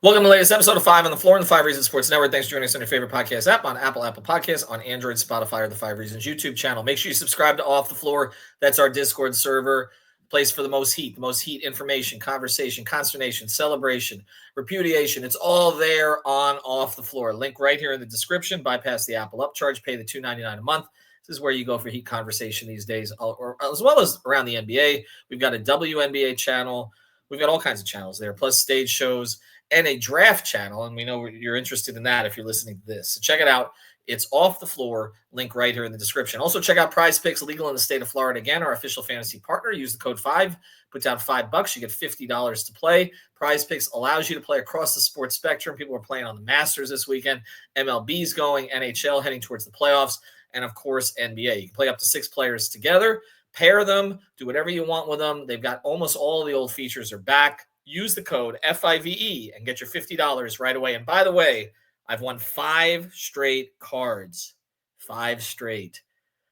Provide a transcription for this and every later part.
Welcome to the latest episode of 5 on the Floor in the 5 Reasons Sports Network. Thanks for joining us on your favorite podcast app on Apple Podcasts, on Android, Spotify, or the 5 Reasons YouTube channel. Make sure you subscribe to Off the Floor. That's our Discord server. Place for the most heat information, conversation, consternation, celebration, repudiation. It's all there on Off the Floor. Link right here in the description. Bypass the Apple upcharge. Pay the $2.99 a month. This is where you go for heat conversation these days, or as well as around the NBA. We've got a WNBA channel. We've got all kinds of channels there, plus stage shows and a draft channel. And we know you're interested in that if you're listening to this. So check it out. It's Off the Floor. Link right here in the description. Also, check out Prize Picks, legal in the state of Florida. Again, our official fantasy partner. Use the code 5. Put down $5. You get $50 to play. Prize Picks allows you to play across the sports spectrum. People are playing on the Masters this weekend. MLB's going. NHL heading towards the playoffs. And, of course, NBA. You can play up to 6 players together. Pair them. Do whatever you want with them. They've got almost all the old features are back. Use the code FIVE and get your $50 right away. And by the way, I've won 5 straight cards. 5 straight.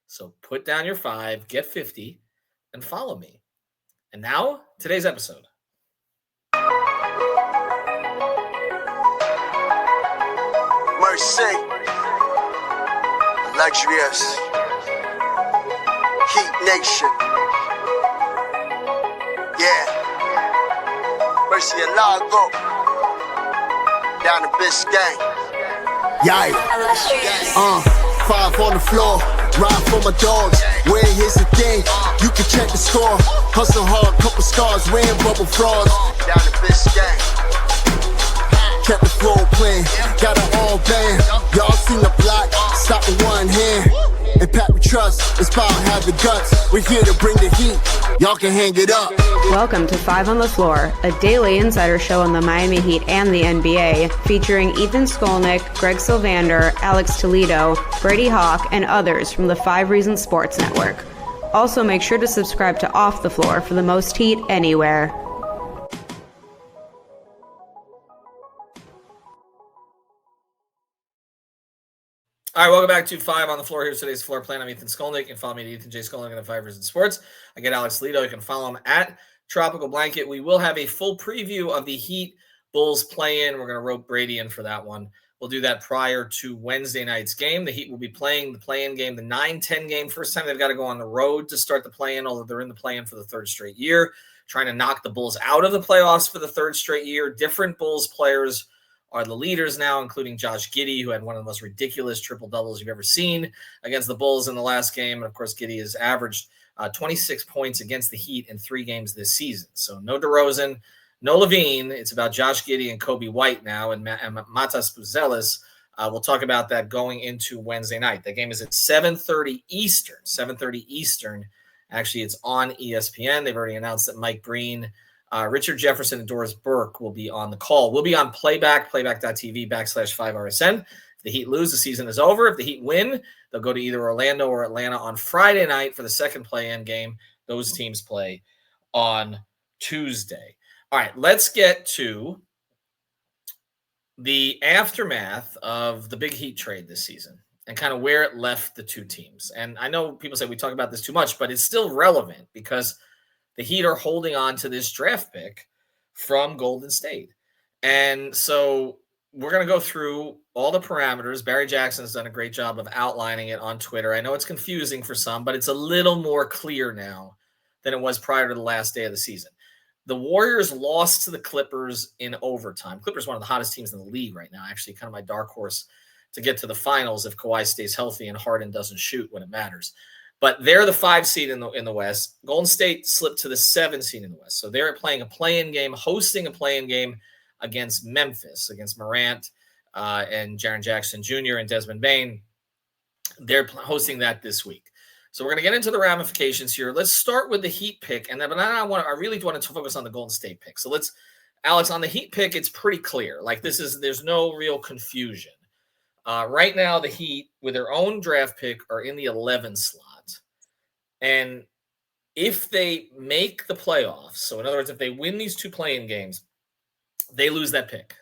So put down your 5, get 50, and follow me. And now, today's episode. Mercy. Luxurious. Heat Nation. Yeah. Mercy and Lago. Down to Biscayne. Yeah. 5 on the floor. Ride for my dogs. Where here's the thing. You can check the score. Hustle hard, couple scars. Wearing bubble frogs. Down to Biscayne. Kept the floor playing. Got it all band. Y'all seen the block. Stop with one hand. And Pat we trust. It's power have the guts. We're here to bring the heat. Y'all can hang it up. Welcome to 5 on the Floor, a daily insider show on the Miami Heat and the NBA, featuring Ethan Skolnick, Greg Sylvander, Alex Toledo, Brady Hawk, and others from the 5 Reasons Sports Network. Also, make sure to subscribe to Off the Floor for the most heat anywhere. All right, welcome back to 5 on the Floor. Here's today's floor plan. I'm Ethan Skolnick. You can follow me at Ethan J. Skolnick at the 5 Reasons Sports. I get Alex Toledo. You can follow him at Tropical Blanket. We will have a full preview of the Heat Bulls play-in. We're going to rope Brady in for that one. We'll do that prior to Wednesday night's game. The Heat will be playing the play-in game, the 9-10 game. First time they've got to go on the road to start the play-in, although they're in the play-in for the 3rd straight year, trying to knock the Bulls out of the playoffs for the 3rd straight year. Different Bulls players are the leaders now, including Josh Giddey, who had one of the most ridiculous triple-doubles you've ever seen against the Bulls in the last game. And, of course, Giddey has averaged 26 points against the Heat in 3 games this season. So no DeRozan, no Levine. It's about Josh Giddey and Kobe White now, and Matas Puzelis. We'll talk about that going into Wednesday night. That game is at 7:30 Eastern. 7:30 Eastern. Actually, it's on ESPN. They've already announced that Mike Breen, Richard Jefferson, and Doris Burke will be on the call. We'll be on playback.tv/5RSN. If the Heat lose, the season is over. If the Heat win, they'll go to either Orlando or Atlanta on Friday night for the second play-in game. Those teams play on Tuesday. All right, let's get to the aftermath of the big Heat trade this season and kind of where it left the two teams. And I know people say we talk about this too much, but it's still relevant because the Heat are holding on to this draft pick from Golden State. And so we're going to go through all the parameters. Barry Jackson's done a great job of outlining it on Twitter. I know it's confusing for some, but it's a little more clear now than it was prior to the last day of the season. The Warriors lost to the Clippers in overtime. Clippers one of the hottest teams in the league right now, actually kind of my dark horse to get to the finals if Kawhi stays healthy and Harden doesn't shoot when it matters. But they're the 5 seed in the West. Golden State slipped to the 7 seed in the West. So they're playing a play-in game, hosting a play-in game against Memphis, against Morant and Jaren Jackson Jr. and Desmond Bane. They're hosting that this week. So we're going to get into the ramifications here. Let's start with the Heat pick, and then I really want to focus on the Golden State pick. So Alex, on the Heat pick, it's pretty clear. There's no real confusion. Right now, the Heat, with their own draft pick, are in the 11 slot. And if they make the playoffs, so in other words, if they win these 2 play-in games, they lose that pick.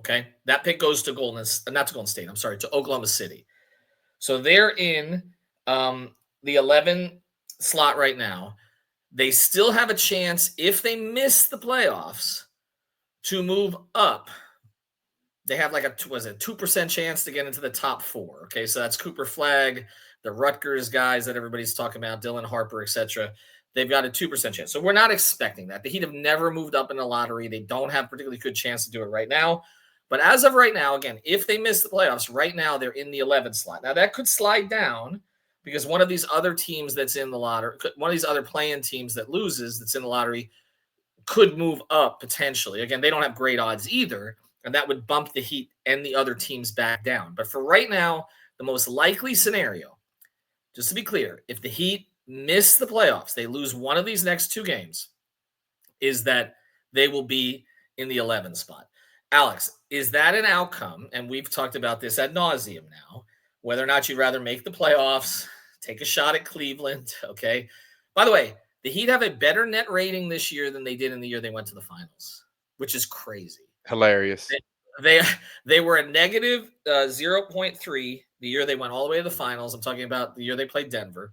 Okay? That pick goes to to Oklahoma City. So they're in the 11 slot right now. They still have a chance, if they miss the playoffs, to move up they have like a 2% chance to get into the top 4. Okay, so that's Cooper Flagg, the Rutgers guys that everybody's talking about, Dylan Harper, etc. They've got a 2% chance. So we're not expecting that. The Heat have never moved up in the lottery. They don't have a particularly good chance to do it right now. But as of right now, again, if they miss the playoffs, right now they're in the 11th slot. Now that could slide down because one of these other teams that's in the lottery, one of these other play-in teams that loses that's in the lottery could move up potentially. Again, they don't have great odds either, and that would bump the Heat and the other teams back down. But for right now, the most likely scenario, just to be clear, if the Heat miss the playoffs, they lose one of these next 2 games, is that they will be in the 11th spot. Alex, is that an outcome? And we've talked about this ad nauseum now, whether or not you'd rather make the playoffs, take a shot at Cleveland, okay? By the way, the Heat have a better net rating this year than they did in the year they went to the finals, which is crazy. Hilarious. They were a negative 0.3 the year they went all the way to the finals. I'm talking about the year they played Denver.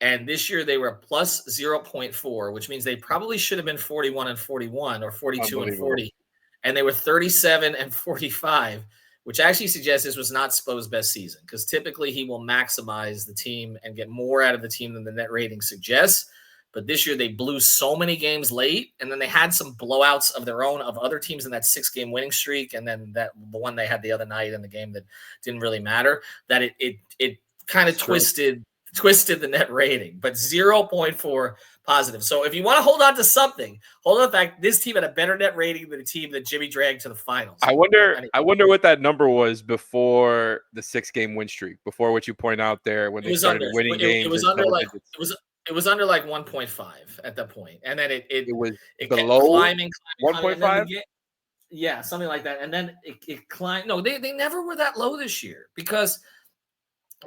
And this year they were a plus 0.4, which means they probably should have been 41 and 41 or 42 and 40. And they were 37 and 45, which actually suggests this was not Spo's best season because typically he will maximize the team and get more out of the team than the net rating suggests. But this year they blew so many games late, and then they had some blowouts of their own of other teams in that 6-game winning streak, and then the one they had the other night in the game that didn't really matter, that it kind of twisted the net rating, but 0.4 positive. So if you want to hold on to something, hold on to the fact this team had a better net rating than the team that Jimmy dragged to the finals. I wonder what that number was before the 6-game win streak, before what you point out there when they started winning games. It was under like 1.5 at that point, and then it was below 1.5. Yeah, something like that, and then it climbed. No, they never were that low this year because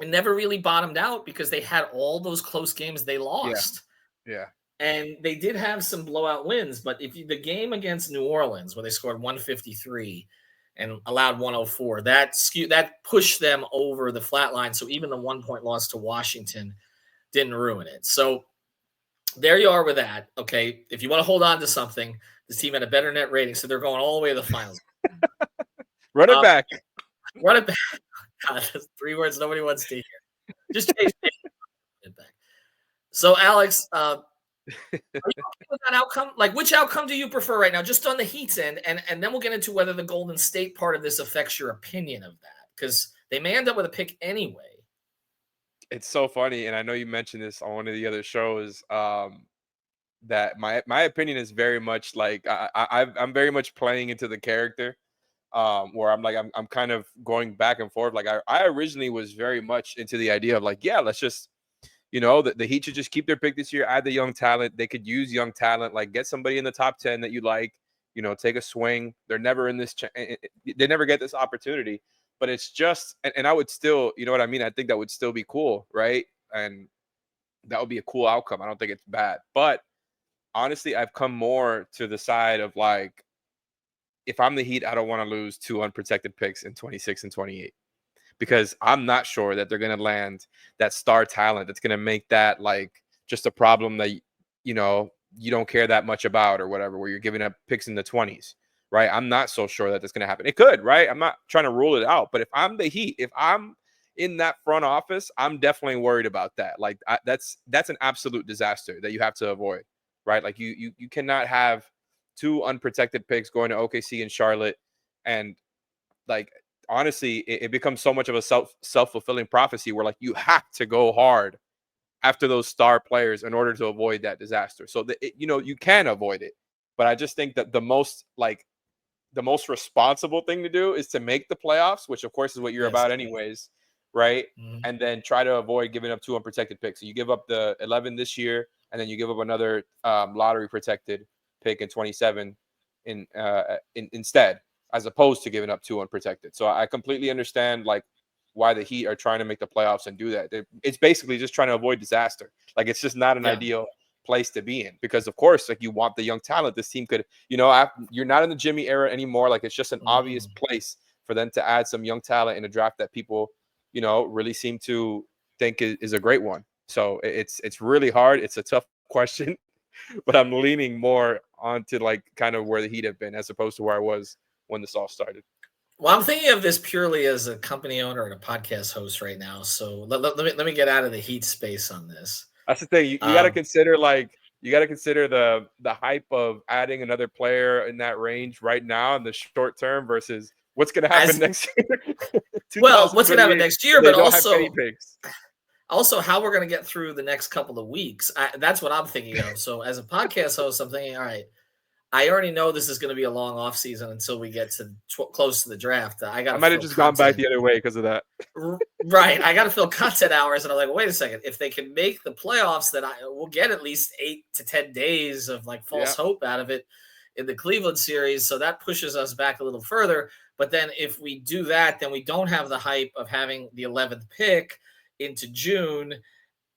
it never really bottomed out because they had all those close games they lost. Yeah. And they did have some blowout wins, but the game against New Orleans where they scored 153 and allowed 104, that pushed them over the flat line. So even the 1-point loss to Washington didn't ruin it. So there you are with that. Okay. If you want to hold on to something, this team had a better net rating. So they're going all the way to the finals. Run it back. Run it back. God, that's 3 words nobody wants to hear. Just change it back. So Alex, are you okay with that outcome? Like, which outcome do you prefer right now? Just on the Heat's end, and then we'll get into whether the Golden State part of this affects your opinion of that, because they may end up with a pick anyway. It's so funny, and I know you mentioned this on one of the other shows. That my opinion is very much like I'm very much playing into the character, where I'm kind of going back and forth. Like I originally was very much into the idea of like, yeah, let's just. The Heat should just keep their pick this year, add the young talent. They could use young talent, like get somebody in the top 10 that you like, take a swing. They're never in this, they never get this opportunity, but it's just, and I would still, you know what I mean? I think that would still be cool, right? And that would be a cool outcome. I don't think it's bad, but honestly, I've come more to the side of like, if I'm the Heat, I don't want to lose 2 unprotected picks in 26 and 28. Because I'm not sure that they're going to land that star talent that's going to make that like just a problem that, you don't care that much about or whatever, where you're giving up picks in the 20s, right? I'm not so sure that that's going to happen. It could, right? I'm not trying to rule it out. But if I'm the Heat, if I'm in that front office, I'm definitely worried about that. Like that's an absolute disaster that you have to avoid, right? Like you cannot have 2 unprotected picks going to OKC and Charlotte and like, honestly, it becomes so much of a self-fulfilling prophecy where like you have to go hard after those star players in order to avoid that disaster. So that you can avoid it, but I just think that the most responsible thing to do is to make the playoffs, which of course is what you're about anyways, right? Mm-hmm. And then try to avoid giving up 2 unprotected picks. So you give up the 11 this year, and then you give up another lottery protected pick in 27 instead, as opposed to giving up 2 unprotected. So I completely understand like why the Heat are trying to make the playoffs and do that. It's basically just trying to avoid disaster. Like it's just not an ideal place to be in, because of course, like you want the young talent. This team could, you're not in the Jimmy era anymore. Like it's just an obvious place for them to add some young talent in a draft that people, really seem to think is a great one. So it's really hard. It's a tough question, but I'm leaning more onto like kind of where the Heat have been as opposed to where I was when this all started. Well, I'm thinking of this purely as a company owner and a podcast host right now. So let me get out of the Heat space on this. That's the thing. You got to Um, consider the hype of adding another player in that range right now in the short term versus what's going to happen as next year. well, what's going to happen 2028, next year, they but don't have any picks. also how we're going to get through the next couple of weeks. That's what I'm thinking of. So as a podcast host, I'm thinking, all right, I already know this is going to be a long off season until we get to close to the draft. I got I to might have fill just gone back content. the other way because of that. Right. I got to fill content hours. And I'm like, wait a second. If they can make the playoffs, then we'll get at least 8 to 10 days of like false hope out of it in the Cleveland series. So that pushes us back a little further. But then if we do that, then we don't have the hype of having the 11th pick into June.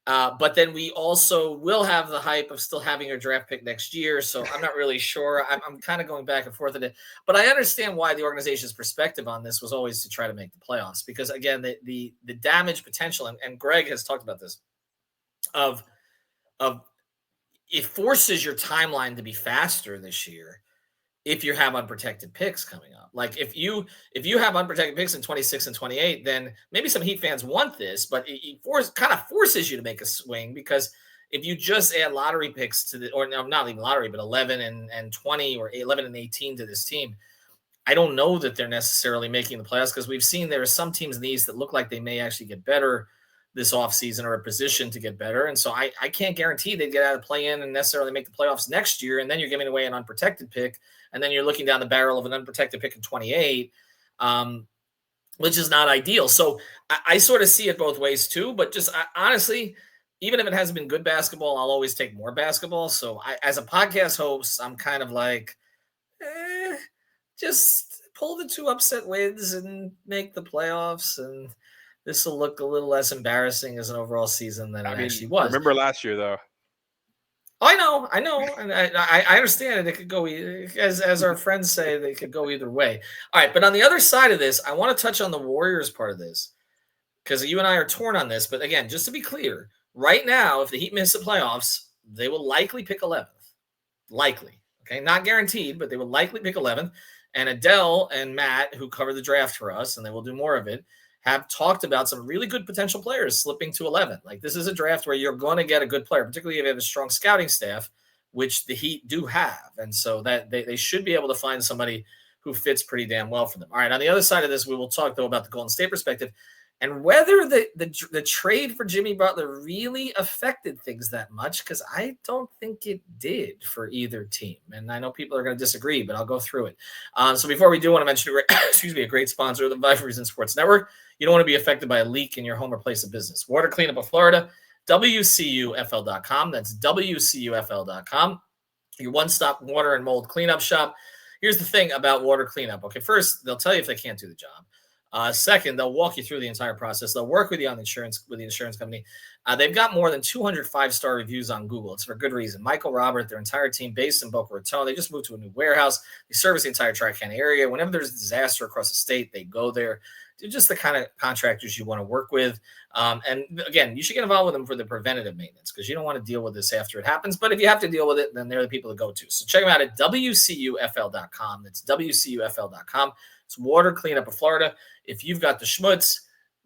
But then we also will have the hype of still having your draft pick next year. So I'm not really sure. I'm kind of going back and forth with it. But I understand why the organization's perspective on this was always to try to make the playoffs. Because, again, the damage potential, and Greg has talked about this, of it forces your timeline to be faster this year if you have unprotected picks coming up. Like if you have unprotected picks in 26 and 28, then maybe some Heat fans want this, but it kind of forces you to make a swing, because if you just add lottery picks to the, or no, not even lottery, but 11 and 20 or 11 and 18 to this team, I don't know that they're necessarily making the playoffs, because we've seen there are some teams in the East that look like they may actually get better this offseason or a position to get better. And so I can't guarantee they'd get out of the play-in and necessarily make the playoffs next year. And then you're giving away an unprotected pick. And then you're looking down the barrel of an unprotected pick in 28, which is not ideal. So I sort of see it both ways too. But just honestly, even if it hasn't been good basketball, I'll always take more basketball. So as a podcast host, I'm kind of like, just pull the 2 upset wins and make the playoffs, and this will look a little less embarrassing as an overall season than it actually was. Remember last year, though. I know, and I understand it. It could go, as our friends say, they could go either way. All right, but on the other side of this, I want to touch on the Warriors part of this, because you and I are torn on this. But again, just to be clear, right now, if the Heat miss the playoffs, they will likely pick 11th. Likely, okay, not guaranteed, but they will likely pick 11th. And Adele and Matt, who cover the draft for us, and they will do more of it, have talked about some really good potential players slipping to 11. Like, this is a draft where you're going to get a good player, particularly if you have a strong scouting staff, which the Heat do have. And so that they should be able to find somebody who fits pretty damn well for them. All right, on the other side of this, we will talk, though, about the Golden State perspective and whether the trade for Jimmy Butler really affected things that much, because I don't think it did for either team. And I know people are going to disagree, but I'll go through it. So before we do, want to mention, a great sponsor of the 5 Reasons Sports Network. You don't want to be affected by a leak in your home or place of business. Water Cleanup of Florida, WCUFL.com. That's WCUFL.com. Your one-stop water and mold cleanup shop. Here's the thing about water cleanup. Okay, first, they'll tell you if they can't do the job. Second, they'll walk you through the entire process. They'll work with you on the insurance company. They've got more than 200 5-star reviews on Google. It's for good reason. Michael Robert, their entire team based in Boca Raton. They just moved to a new warehouse. They service the entire Tri-County area. Whenever there's a disaster across the state, they go there. They're just the kind of contractors you want to work with. And again, you should get involved with them for the preventative maintenance, because you don't want to deal with this after it happens. But if you have to deal with it, then they're the people to go to. So check them out at WCUFL.com. That's WCUFL.com. It's water cleanup of Florida. If you've got the schmutz,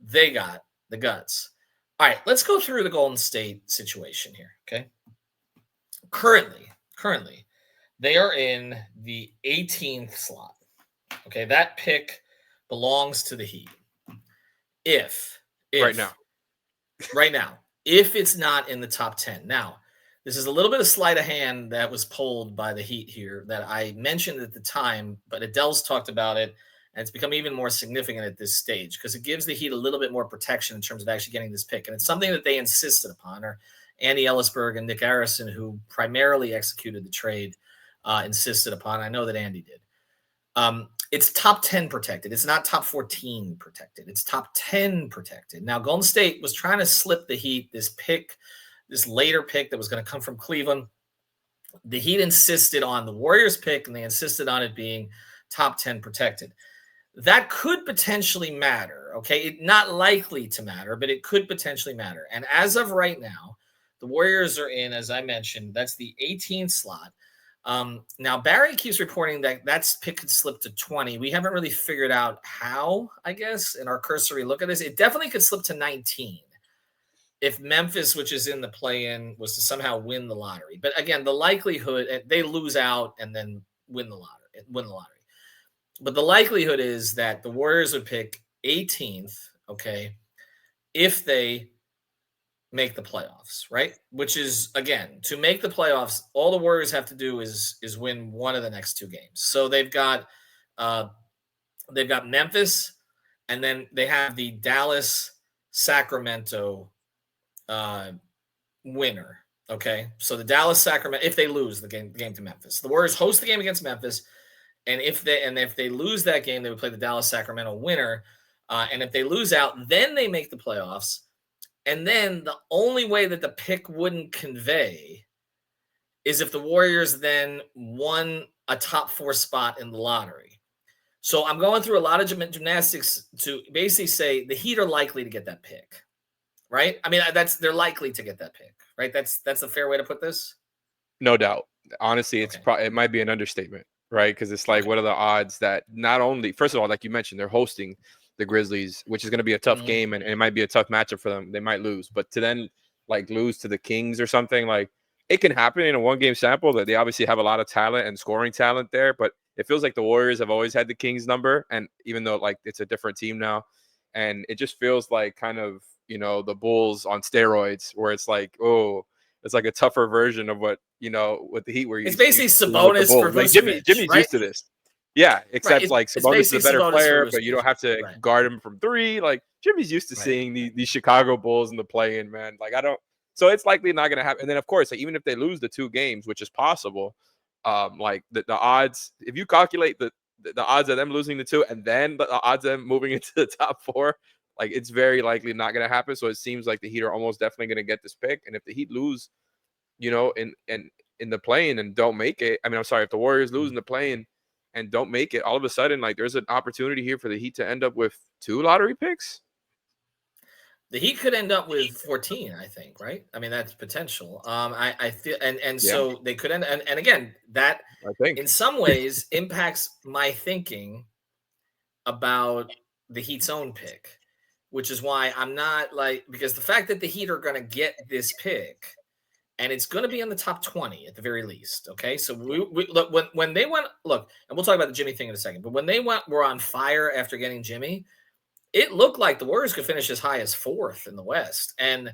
they got the guts. All right, let's go through the Golden State situation here, okay? Currently, they are in the 18th slot. Okay, that pick belongs to the Heat. If right now, if it's not in the top 10. Now, this is a little bit of sleight of hand that was pulled by the Heat here that I mentioned at the time, but Adele's talked about it. And it's become even more significant at this stage, because it gives the Heat a little bit more protection in terms of actually getting this pick. And it's something that they insisted upon, or Andy Ellisberg and Nick Arison, who primarily executed the trade, insisted upon. I know that Andy did. It's top 10 protected. It's not top 14 protected. It's top 10 protected. Now, Golden State was trying to slip the Heat this later pick that was going to come from Cleveland. The Heat insisted on the Warriors pick, and they insisted on it being top 10 protected. That could potentially matter, okay? Not likely to matter, but it could potentially matter. And as of right now, the Warriors are in, as I mentioned, that's the 18th slot. Now, Barry keeps reporting that pick could slip to 20. We haven't really figured out how, I guess, in our cursory look at this. It definitely could slip to 19 if Memphis, which is in the play-in, was to somehow win the lottery. But again, the likelihood they lose out and then win the lottery. But the likelihood is that the Warriors would pick 18th, okay, if they make the playoffs, right? Which is, again, to make the playoffs, all the Warriors have to do is win one of the next two games. So they've got Memphis, and then they have the Dallas Sacramento winner. Okay, so the Dallas Sacramento, if they lose the game to Memphis, the Warriors host the game against Memphis, and if they lose that game, they would play the Dallas Sacramento winner. And if they lose out, then they make the playoffs. And then the only way that the pick wouldn't convey is if the Warriors then won a top 4 spot in the lottery. So I'm going through a lot of gymnastics to basically say the Heat are likely to get that pick, right? I mean, they're likely to get that pick, right? That's a fair way to put this. No doubt. Honestly, it's it might be an understatement, right? Because it's like, what are the odds that not only, first of all, like you mentioned, they're hosting the Grizzlies, which is going to be a tough game, and it might be a tough matchup for them. They might lose, but to then like lose to the Kings or something, like it can happen in a 1-game sample. That they obviously have a lot of talent and scoring talent there, but it feels like the Warriors have always had the Kings number, and even though like it's a different team now, and it just feels like kind of, you know, the Bulls on steroids, where it's like, oh, it's like a tougher version of what the Heat were. It's basically Sabonis for like Jimmy's right? used to this. Yeah, except like Sabonis is a better player, but you don't have to guard him from 3. Like Jimmy's used to seeing these Chicago Bulls in the play-in, man. Like so it's likely not going to happen. And then of course, like, even if they lose the 2 games, which is possible, like the odds, if you calculate the odds of them losing the 2 and then the odds of them moving into the top 4, like it's very likely not going to happen. So it seems like the Heat are almost definitely going to get this pick. And if the Heat lose, in the play-in and don't make it, I mean, I'm sorry, if the Warriors lose in the play-in and don't make it, all of a sudden, like there's an opportunity here for the Heat to end up with 2 lottery picks. The Heat could end up with 14, I think, right? I mean, that's potential. I feel, so they could end, and again, that I think in some ways impacts my thinking about the Heat's own pick, which is why I'm not because the fact that the Heat are going to get this pick, and it's going to be in the top 20 at the very least. Okay, so we look when they went, and we'll talk about the Jimmy thing in a second. But when they were on fire after getting Jimmy, it looked like the Warriors could finish as high as 4th in the West, and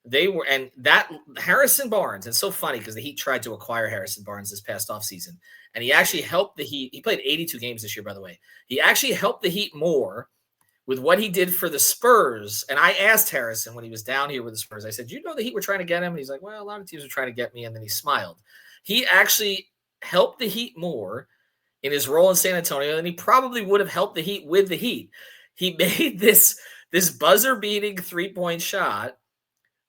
they were. And that Harrison Barnes, it's so funny because the Heat tried to acquire Harrison Barnes this past offseason, and he actually helped the Heat. He played 82 games this year, by the way. He actually helped the Heat more with what he did for the Spurs. And I asked Harrison when he was down here with the Spurs, I said, you know the Heat were trying to get him? And he's like, well, a lot of teams were trying to get me. And then he smiled. He actually helped the Heat more in his role in San Antonio than he probably would have helped the Heat with the Heat. He made this buzzer-beating 3-point shot,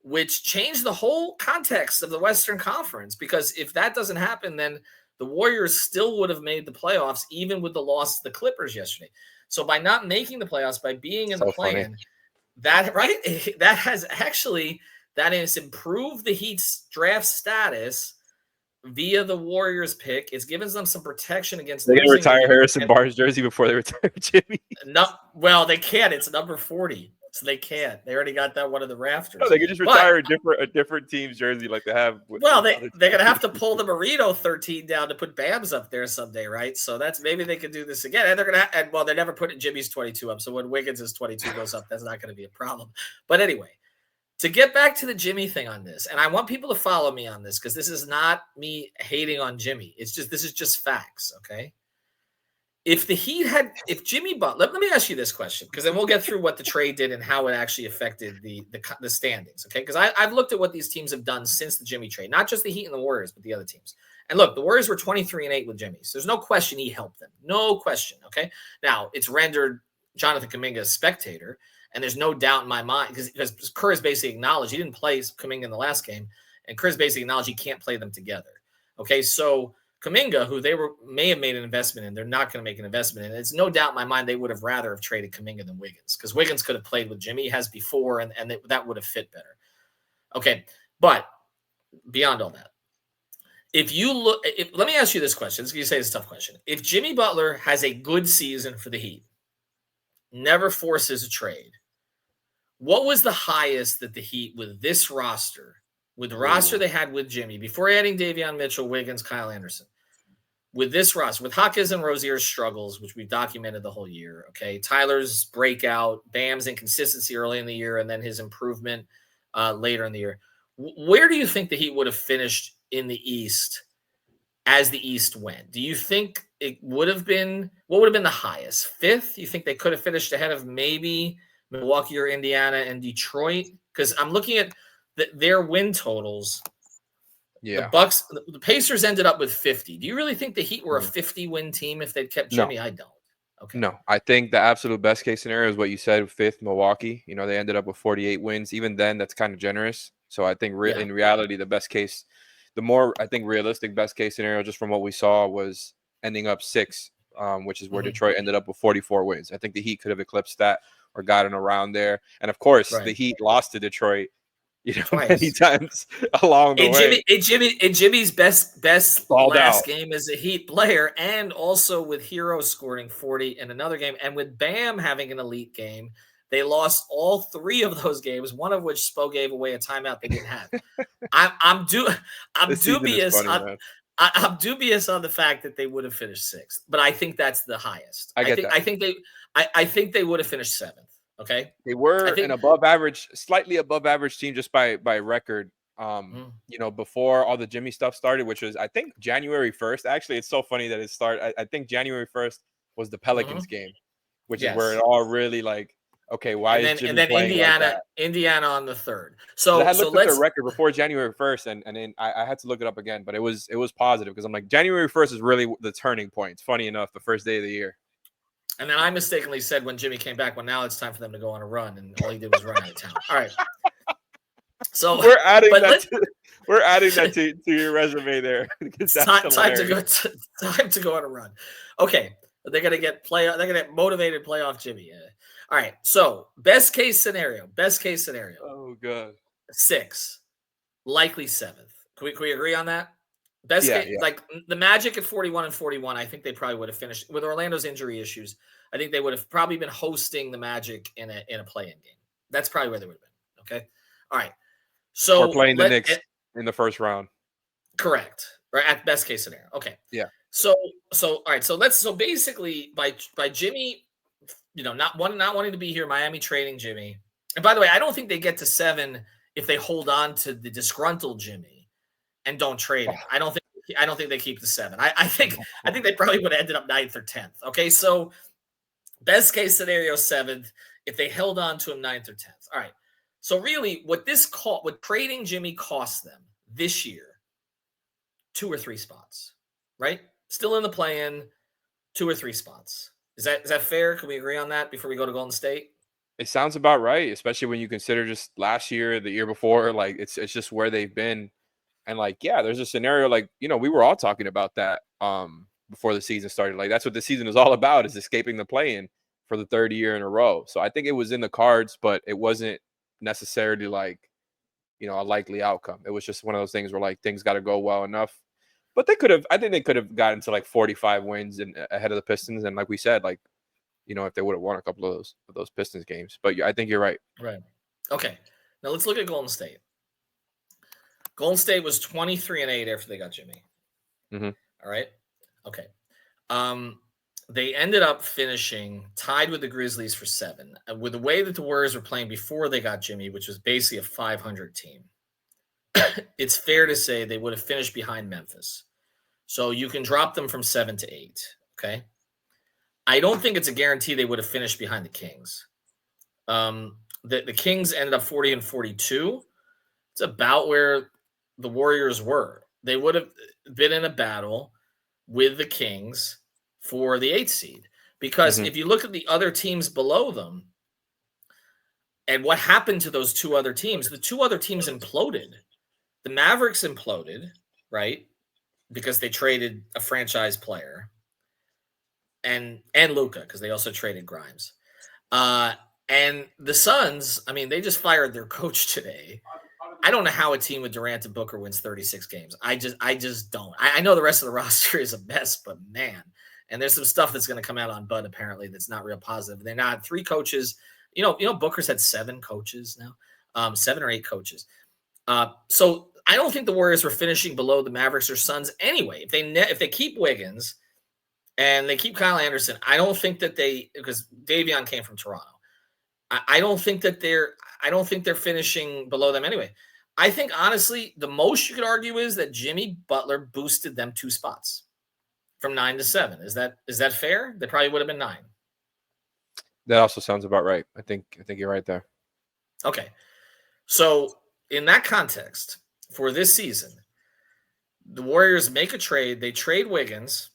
which changed the whole context of the Western Conference, because if that doesn't happen, then the Warriors still would have made the playoffs, even with the loss to the Clippers yesterday. So by not making the playoffs, by being in the play-in, that has improved the Heat's draft status via the Warriors pick. It's given them some protection against. They're going to retire Harrison Barnes' jersey before they retire Jimmy. No, well, they can't. It's number 40, so they can't. They already got that one of the rafters. No, they could just retire a different team's jersey like they have. They're going to have to pull the Marino 13 down to put Bams up there someday, right? So maybe they could do this again. And they're going to. They're never putting Jimmy's 22 up. So when Wiggins' 22 goes up, that's not going to be a problem. But anyway, to get back to the Jimmy thing on this, and I want people to follow me on this because this is not me hating on Jimmy. This is just facts, okay? If Jimmy Butler, let me ask you this question, because then we'll get through what the trade did and how it actually affected the standings, okay? Because I've looked at what these teams have done since the Jimmy trade, not just the Heat and the Warriors, but the other teams. And look, the Warriors were 23-8 with Jimmy, so there's no question he helped them. No question, okay? Now, it's rendered Jonathan Kuminga a spectator, and there's no doubt in my mind, because Kerr has basically acknowledged he didn't play Kuminga in the last game, and Kerr's basically acknowledged he can't play them together. Okay, so Kuminga, who they may have made an investment in, they're not going to make an investment in. It's no doubt in my mind they would have rather have traded Kuminga than Wiggins, because Wiggins could have played with Jimmy, has before, and that would have fit better. Okay, but beyond all that, If you look, let me ask you this question. You say it's a tough question. If Jimmy Butler has a good season for the Heat, never forces a trade, what was the highest that the Heat with this roster, with the roster they had with Jimmy, before adding Davion Mitchell, Wiggins, Kyle Anderson, with this roster, with Hawkins and Rozier's struggles, which we've documented the whole year, okay, Tyler's breakout, Bam's inconsistency early in the year, and then his improvement later in the year, where do you think the Heat would have finished in the East as the East went? Do you think it would have been, what would have been the highest? Fifth? You think they could have finished ahead of maybe Milwaukee or Indiana and Detroit? Because I'm looking at their win totals. Yeah. The Pacers ended up with 50. Do you really think the Heat were a 50-win team if they'd kept Jimmy? No. I don't. Okay. No, I think the absolute best case scenario is what you said, fifth, Milwaukee. You know, they ended up with 48 wins. Even then, that's kind of generous. So I think in reality, the best case, the more, I think, realistic best case scenario, just from what we saw, was ending up sixth, which is where Detroit ended up with 44 wins. I think the Heat could have eclipsed that or gotten around there. And of course, the Heat lost to Detroit, many times along the way. Jimmy's best last out game as a Heat player, and also with Hero scoring 40 in another game, and with Bam having an elite game. They lost all three of those games, one of which Spo gave away a timeout they didn't have. I'm dubious. I'm dubious on the fact that they would have finished sixth, but I think that's the highest. I think they would have finished seventh. Okay, they were an above average, slightly above average team just by record. Before all the Jimmy stuff started, which was I think January 1st. Actually, it's so funny that it started. I think January 1st was the Pelicans game, which is where it all really like. Okay, why is Jimmy playing like that? Indiana on the 3rd. So I had looked at their record before January 1st, and then I had to look it up again, but it was positive because I'm like, January 1st is really the turning point. It's funny enough, the first day of the year. And then I mistakenly said when Jimmy came back, well, now it's time for them to go on a run, and all he did was run out of town. All right. So we're adding that to your resume there. Time to go on a run. Okay. They're gonna get motivated playoff Jimmy. All right. So best case scenario. Oh god. 6, likely 7th. Can we agree on that? Best case, like the Magic at 41 and 41. I think they probably would have finished with Orlando's injury issues. I think they would have probably been hosting the Magic in a play-in game. That's probably where they would have been. Okay. All right. So we're playing the Knicks in the first round. Correct. Right at best case scenario. Okay. Yeah. So all right. So basically by Jimmy, not wanting to be here, Miami trading Jimmy. And by the way, I don't think they get to 7 if they hold on to the disgruntled Jimmy and don't trade him. I don't think they keep the 7. I think they probably would have ended up 9th or 10th. Okay. So best case scenario 7th if they held on to him 9th or 10th. All right. So really what trading Jimmy cost them this year, 2 or 3 spots, right? Still in the play-in, 2 or 3 spots. Is that fair? Can we agree on that before we go to Golden State? It sounds about right, especially when you consider just last year, the year before, like it's just where they've been. And like, yeah, there's a scenario like, we were all talking about that before the season started. Like that's what the season is all about, is escaping the play-in for the 3rd year in a row. So I think it was in the cards, but it wasn't necessarily like, a likely outcome. It was just one of those things where like things got to go well enough. But I think they could have gotten to like 45 wins ahead of the Pistons. And like we said, like, if they would have won a couple of those Pistons games. But I think you're right. Right. Okay. Now let's look at Golden State. Golden State was 23-8 after they got Jimmy. Mm-hmm. All right. Okay. They ended up finishing tied with the Grizzlies for 7. With the way that the Warriors were playing before they got Jimmy, which was basically a 500 team, it's fair to say they would have finished behind Memphis. So you can drop them from 7 to 8. Okay. I don't think it's a guarantee they would have finished behind the Kings. The Kings ended up 40 and 42. It's about where the Warriors were. They would have been in a battle with the Kings for the 8th seed. Because if you look at the other teams below them and what happened to those 2 other teams, the 2 other teams imploded. The Mavericks imploded, right? Because they traded a franchise player and Luka, because they also traded Grimes. And the Suns, I mean, they just fired their coach today. I don't know how a team with Durant and Booker wins 36 games. I just don't. I know the rest of the roster is a mess, but man, and there's some stuff that's going to come out on Bud apparently that's not real positive. They're not 3 coaches. Booker's had 7 coaches now, 7 or 8 coaches. So I don't think the Warriors were finishing below the Mavericks or Suns anyway. If they keep Wiggins and they keep Kyle Anderson, I don't think that because Davion came from Toronto. I don't think they're finishing below them anyway. I think honestly, the most you could argue is that Jimmy Butler boosted them 2 spots from 9 to 7. Is that fair? They probably would have been 9. That also sounds about right. I think you're right there. Okay. So in that context, for this season, the Warriors make a trade. They trade Wiggins,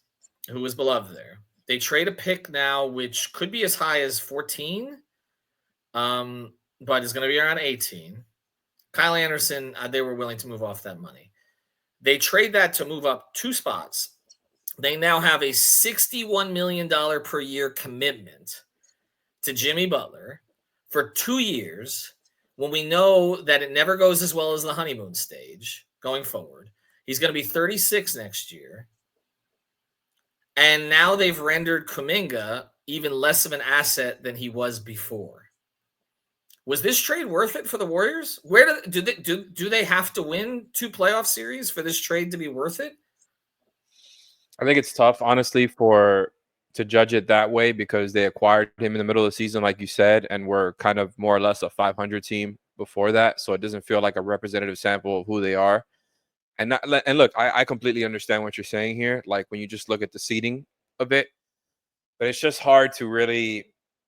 who was beloved there. They trade a pick now, which could be as high as 14, but it's going to be around 18. Kyle Anderson, they were willing to move off that money. They trade that to move up 2 spots. They now have a $61 million per year commitment to Jimmy Butler for 2 years, when we know that it never goes as well as the honeymoon stage going forward. He's going to be 36 next year. And now they've rendered Kuminga even less of an asset than he was before. Was this trade worth it for the Warriors? Where do they have to win 2 playoff series for this trade to be worth it? I think it's tough, honestly, to judge it that way, because they acquired him in the middle of the season, like you said, and were kind of more or less a 500 team before that. So it doesn't feel like a representative sample of who they are. And look, I completely understand what you're saying here. Like when you just look at the seeding of it, but it's just hard to really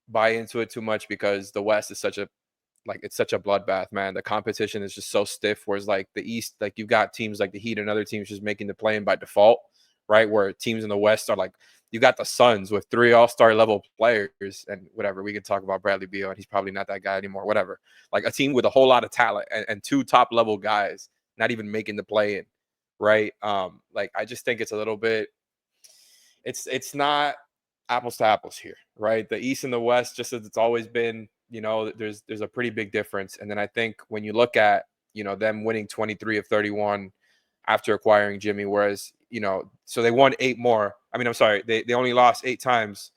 buy into it too much, because the West is it's such a bloodbath, man. The competition is just so stiff. Whereas like the East, like you've got teams like the Heat and other teams just making the play-in by default, right? Where teams in the West are like, you got the Suns with 3 all-star level players and whatever. We could talk about Bradley Beal, and he's probably not that guy anymore, whatever. Like a team with a whole lot of talent and 2 top-level guys not even making the play-in, right? Like I just think it's a little bit – it's not apples to apples here, right? The East and the West, just as it's always been, there's a pretty big difference. And then I think when you look at, them winning 23 of 31 after acquiring Jimmy, whereas, so they won 8 more. I mean, I'm sorry, they only lost 8 times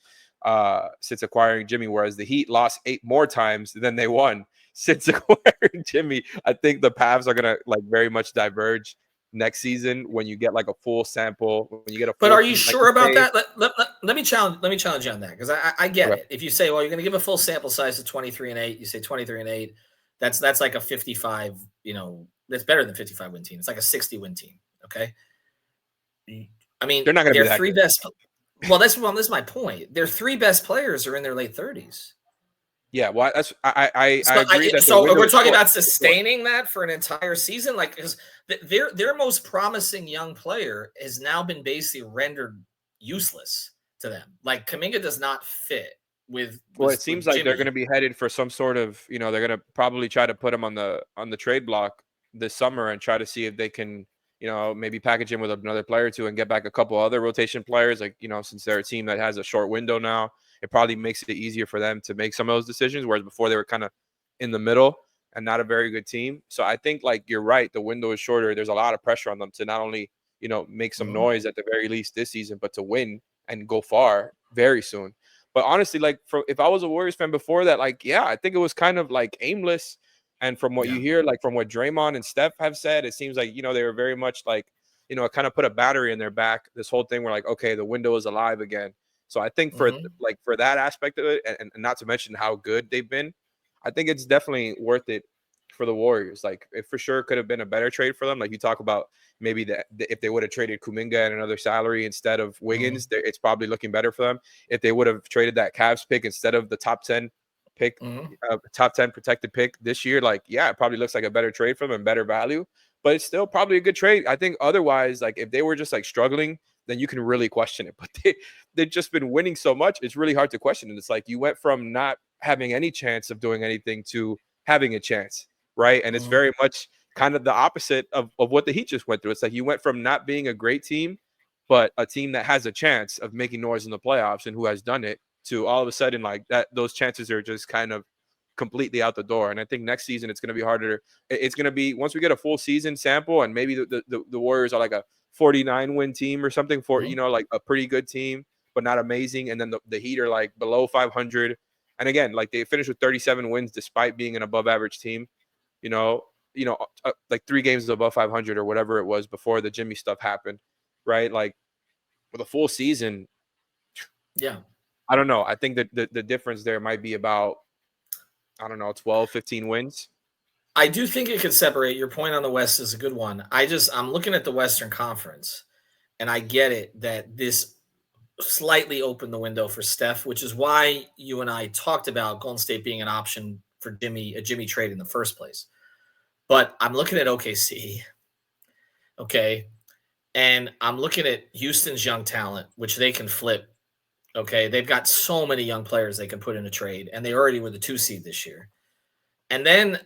since acquiring Jimmy, whereas the Heat lost 8 more times than they won since acquiring Jimmy. I think the paths are going to very much diverge next season when you get like a full sample, when you get a full. But are you sure about that? Let me challenge you on that, because I get it. If you say, well, you're going to give a full sample size of 23 and 8, you say 23 and 8, that's like a 55, that's better than 55 win team. It's like a 60 win team. Okay. I mean, they're not going to be that 3 good. best. Well, this is my point. Their 3 best players are in their late 30s. Yeah, well, I agree. So we're talking about sustaining that for an entire season, like, because their most promising young player has now been basically rendered useless to them. Like Kuminga does not fit with. Well, it seems like they're going to be headed for some sort of, they're going to probably try to put him on the trade block this summer and try to see if they can, maybe package him with another player or 2 and get back a couple other rotation players. Like, since they're a team that has a short window now, it probably makes it easier for them to make some of those decisions, whereas before they were kind of in the middle and not a very good team. So I think, like, you're right, the window is shorter. There's a lot of pressure on them to not only, make some noise at the very least this season, but to win and go far very soon. But honestly, like, if I was a Warriors fan before that, like, yeah, I think it was kind of like aimless. And from what you hear, like from what Draymond and Steph have said, it seems like, they were very much like, it kind of put a battery in their back. This whole thing where like, okay, the window is alive again. So I think for that aspect of it, and not to mention how good they've been, I think it's definitely worth it for the Warriors. Like, it for sure could have been a better trade for them. Like you talk about maybe if they would have traded Kuminga and another salary instead of Wiggins, it's probably looking better for them. If they would have traded that Cavs pick instead of the top 10 pick, top 10 protected pick this year, like, yeah, it probably looks like a better trade for them and better value, but it's still probably a good trade. I think otherwise, like if they were just like struggling, then you can really question it. But they've just been winning so much, it's really hard to question it. It's like you went from not having any chance of doing anything to having a chance, right? And it's very much kind of the opposite of what the Heat just went through. It's like you went from not being a great team, but a team that has a chance of making noise in the playoffs and who has done it, to all of a sudden like that those chances are just kind of completely out the door. And I think next season it's going to be harder. It's going to be, once we get a full season sample, and maybe the Warriors are like a 49 win team or something, for like a pretty good team, but not amazing. And then the Heat are like below 500. And again, like they finished with 37 wins despite being an above average team, like 3 games above 500 or whatever it was before the Jimmy stuff happened, right? Like with a full season. Yeah. I don't know. I think that the difference there might be about, 12, 15 wins. I do think it could separate. Your point on the West is a good one. I'm looking at the Western Conference, and I get it that this slightly opened the window for Steph, which is why you and I talked about Golden State being an option for a Jimmy trade in the first place. But I'm looking at OKC, okay, and I'm looking at Houston's young talent, which they can flip. Okay, they've got so many young players they can put in a trade, and they already were the 2 seed this year. And then,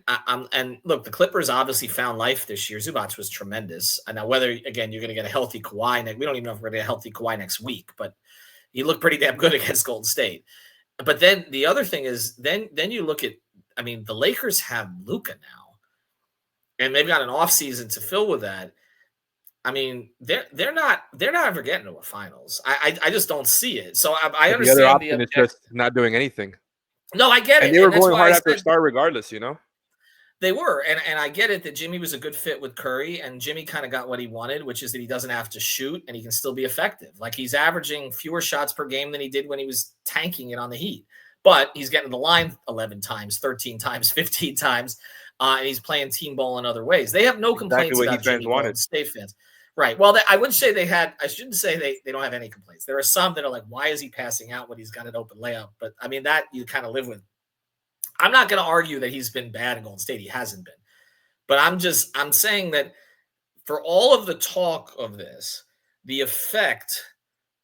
and look, the Clippers obviously found life this year. Zubac was tremendous. And now, whether again you're going to get a healthy Kawhi, we don't even know if we're going to get a healthy Kawhi next week, but he looked pretty damn good against Golden State. But then the other thing is, then you look at, the Lakers have Luka now, and they've got an offseason to fill with that. They're not ever getting to a finals. I just don't see it. So I understand the other option is just not doing anything. No, I get it. And they were going hard after a star regardless, They were, and I get it that Jimmy was a good fit with Curry, and Jimmy kind of got what he wanted, which is that he doesn't have to shoot and he can still be effective. Like he's averaging fewer shots per game than he did when he was tanking it on the Heat, but he's getting the line 11 times, 13 times, 15 times, and he's playing team ball in other ways. They have no complaints about Jimmy Golden State fans. Right. Well, I wouldn't say I shouldn't say they don't have any complaints. There are some that are like, why is he passing out when he's got an open layup? But that you kind of live with. I'm not going to argue that he's been bad in Golden State. He hasn't been. But I'm saying that for all of the talk of this, the effect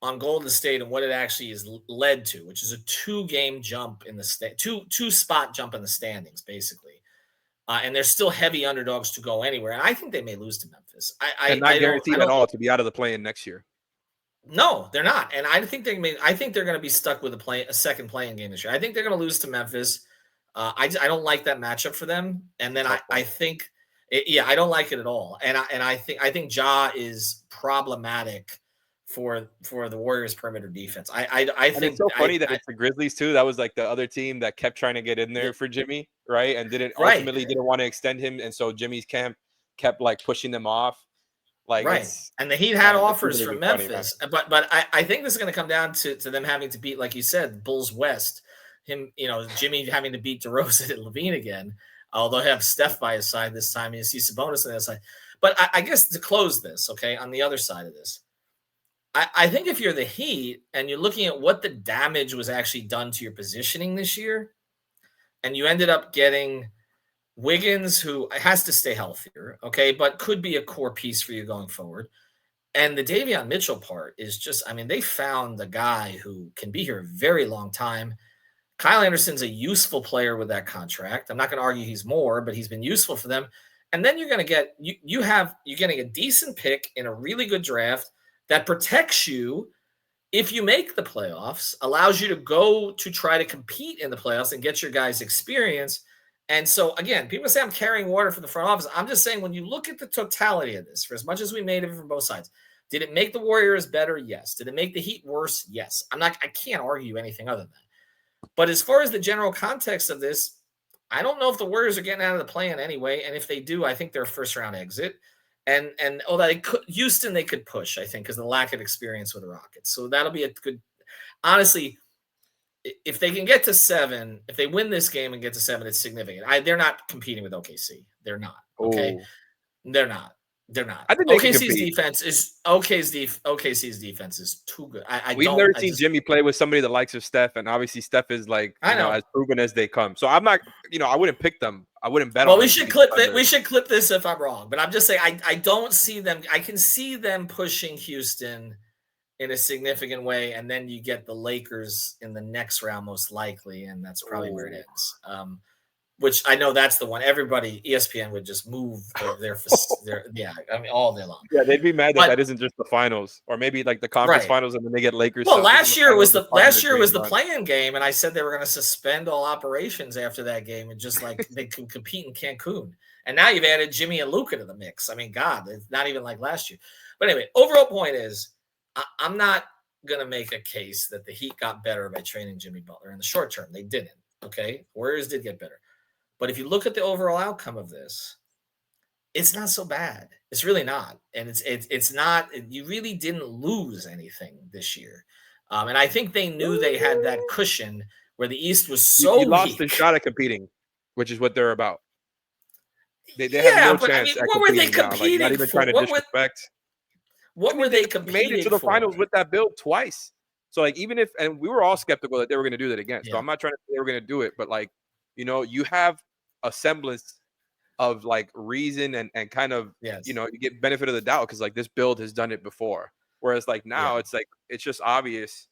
on Golden State and what it actually is led to, which is a 2-game jump in the two spot jump in the standings, basically. And they're still heavy underdogs to go anywhere. And I think they may lose to Memphis. And not guaranteed at all to be out of the play-in next year. No, they're not. And I think they're going to be stuck with a second play-in game this year. I think they're going to lose to Memphis. I don't like that matchup for them. And then I think, I don't like it at all. And I think Ja is problematic for the Warriors perimeter defense. I think it's so funny that it's the Grizzlies too. That was like the other team that kept trying to get in there for Jimmy, right? And ultimately didn't want to extend him. And so Jimmy's camp kept like pushing them off. Like and the Heat had offers from Memphis. But I think this is going to come down to them having to beat, like you said, Bulls West. Him, Jimmy having to beat DeRozan and Levine again, although he have Steph by his side this time. You see Sabonis on the other side. But I guess to close this, okay, on the other side of this, I think if you're the Heat and you're looking at what the damage was actually done to your positioning this year, and you ended up getting Wiggins, who has to stay healthier, okay, but could be a core piece for you going forward. And the Davion Mitchell part is just, they found a guy who can be here a very long time. Kyle Anderson's a useful player with that contract. I'm not going to argue he's more, but he's been useful for them. And then you're going to get you're getting a decent pick in a really good draft that protects you if you make the playoffs, allows you to go to try to compete in the playoffs and get your guys experience. And so, again, people say I'm carrying water for the front office. I'm just saying when you look at the totality of this, for as much as we made it from both sides, did it make the Warriors better? Yes. Did it make the Heat worse? Yes. I can't argue anything other than that. But as far as the general context of this, I don't know if the Warriors are getting out of the play-in anyway. And if they do, I think they're a first-round exit. And Houston, they could push, I think, because of the lack of experience with the Rockets. So that'll be a good – honestly, if they can get to 7, if they win this game and get to 7, it's significant. They're not competing with OKC. They're not. Okay? They're not. I think OKC's defense is too good. We've never seen Jimmy play with somebody the likes of Steph, and obviously Steph is like as proven as they come. So I'm not, I wouldn't pick them. I wouldn't bet on them. Well, we should clip it. We should clip this if I'm wrong, but I'm just saying I don't see them. I can see them pushing Houston in a significant way, and then you get the Lakers in the next round most likely, and that's probably where it ends. which I know that's the one. Everybody, ESPN would just move their yeah, I mean, all day long. Yeah, they'd be mad that isn't just the finals, or maybe like the conference finals, and then they get Lakers. Well, last year was the play-in game, and I said they were going to suspend all operations after that game, and just like they could compete in Cancun. And now you've added Jimmy and Luka to the mix. I mean, God, it's not even like last year. But anyway, overall point is, I'm not going to make a case that the Heat got better by training Jimmy Butler in the short term. They didn't. Okay, Warriors did get better. But if you look at the overall outcome of this, it's not so bad. It's really not. And it's not, you really didn't lose anything this year. And I think they knew they had that cushion where the East was so you lost weak. the shot at competing, which is what they're about. They have no chance. What were they competing not even trying to disrespect. What were they competing made it to the finals with that build twice. So like, even if, and we were all skeptical that they were going to do that again. So I'm not trying to say they were going to do it, but like, you have a semblance of like reason and kind of, you get benefit of the doubt because like this build has done it before. Whereas like now it's like, it's just obvious,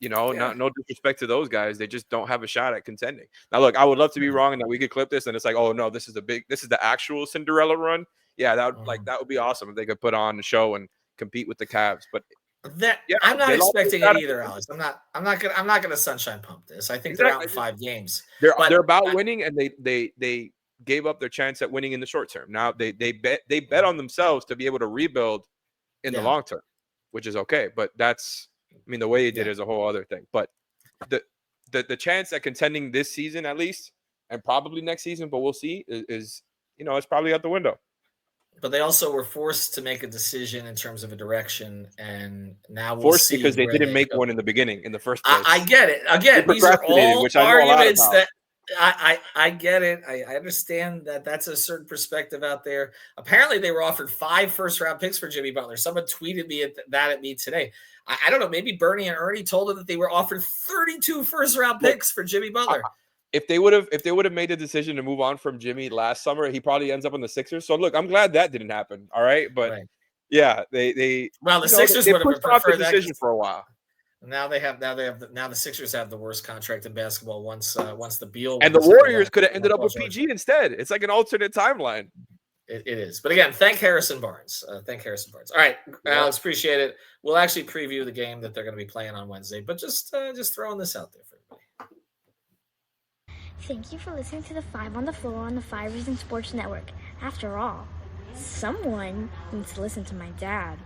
no disrespect to those guys. They just don't have a shot at contending. Now, look, I would love to be wrong and that we could clip this and it's like, oh no, this is the actual Cinderella run. Yeah, that would be awesome if they could put on the show and compete with the Cavs. But I'm not expecting it either, Alex. I'm not gonna sunshine pump this. I think they're out in 5 games. They're about winning, and they gave up their chance at winning in the short term. Now they bet on themselves to be able to rebuild in the long term, which is okay. But that's, the way he did is a whole other thing. But the chance at contending this season at least, and probably next season, but we'll see, is it's probably out the window. But they also were forced to make a decision in terms of a direction, and now we'll see because they didn't make one in the beginning, in the first place. I get it. Again, these are all arguments that I get it. I understand that that's a certain perspective out there. Apparently, they were offered 5 first-round picks for Jimmy Butler. Someone tweeted at me today. I don't know. Maybe Bernie and Ernie told them that they were offered 32 first-round picks for Jimmy Butler. If they would have made the decision to move on from Jimmy last summer, he probably ends up on the Sixers. So look, I'm glad that didn't happen. All right, but yeah, the Sixers would have preferred the decision for a while. Now the Sixers have the worst contract in basketball once the Beal and the Warriors could have ended up with PG instead. It's like an alternate timeline. It is. But again, thank Harrison Barnes. All right, Alex, appreciate it. We'll actually preview the game that they're going to be playing on Wednesday, but just throwing this out there for everybody. Thank you for listening to the 5 on the Floor on the 5 Reasons Sports Network. After all, someone needs to listen to my dad.